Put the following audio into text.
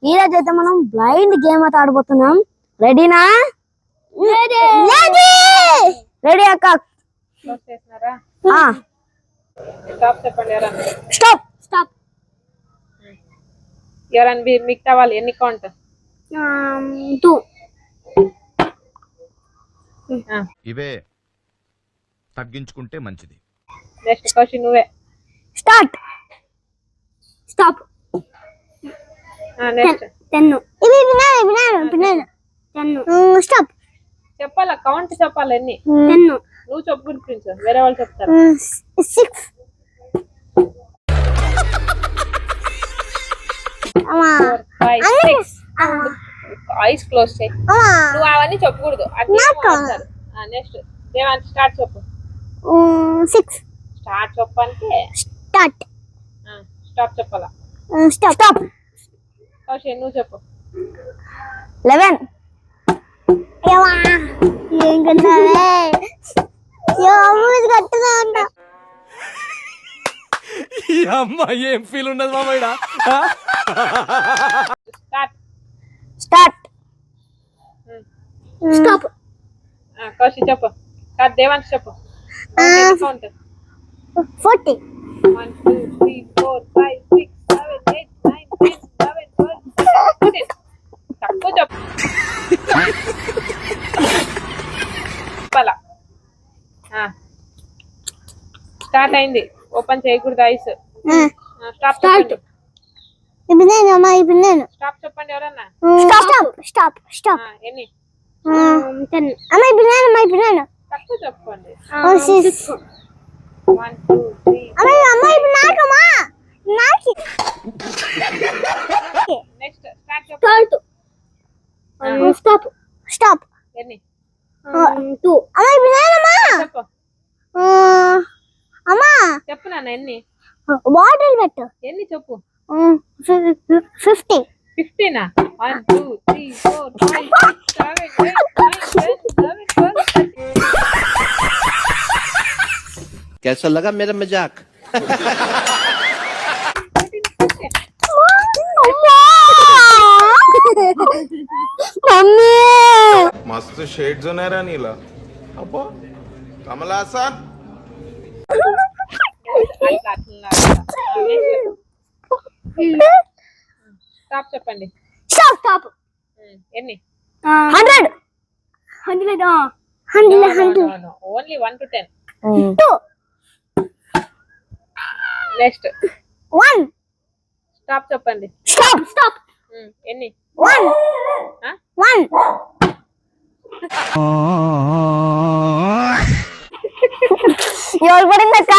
ఈ రోజు అయితే మనం బ్లైండ్ గేమ్ అయితే ఆడబోతున్నాం. రెడీనా? రెడీ అక్క. స్టాప్. ఎవరన్నా మిగతా వాళ్ళు ఎన్ని కౌంట్? 2. ఇవే తగ్గించుకుంటే మంచిది. నెక్స్ట్ క్వశ్చన్ నువ్వే. స్టార్ట్. స్టాప్. నెక్స్ట్ 10. ఇవి వినాను 10. స్టాప్. చెప్పాలా? కౌంట్ చెప్పాలి ఎన్ని? 10. నువ్వు చెప్పు ప్రిన్స్, వేరే వాళ్ళు చెప్తారు. 6. ఐస్ క్లోజ్ చేయి. నువ్వు అవన్నీ చెప్పకూడదు. నెక్స్ట్ దేవాంత్ స్టార్ట్ చెప్పు. 6. స్టార్ట్ చెప్పంటే స్టార్ట్. స్టాప్ చెప్పాలా? స్టాప్. కౌశల్ నువ్వు చెప్పు. 11. ఏం కట్టాలే? గట్టిగా ఉంటా. ఈ అమ్మాయి ఏం ఫీల్ ఉండదు మామయ్య. స్టార్ట్. స్టాప్. కౌశల్ చెప్పు. దేవాంత్ చెప్పు. కౌంట్ 40. 1 2 3 4 5 6 7 8 9 10 11 12 13 తక్కువ చెప్పు. స్టార్ట్ అయింది. ఓపెన్ చేయకూడదు ఐస్. స్టాప్ చెప్పండి. స్టాప్ చెప్పండి ఎవరన్నా. స్టాప్. ఎన్ని? 10. తక్కువ చెప్పండి. 6. 1 2 3 నెక్స్ట్ స్టార్ట్ చెప్పండి. స్టాప్. ఎన్ని? 2. చెప్పు. చెప్పు నాన్న ఎన్ని? బాటిల్ పెట్టు. ఎన్ని చెప్పు. 50. 15. 1 2 3 4 5 6 7 8 9 10 11 12 13. कैसा लगा मेरा मजाक? मम्मी मस्त शेड जो नाही राणीला अप्पा कमला असा స్టాప్ చెప్పండి. స్టాప్. ఎన్ని? 100. Only 1 to 10. 2. నెక్స్ట్ 1. స్టాప్ చెప్పండి. స్టాప్. ఎన్ని? 1. ఎవరు పడిందక్క?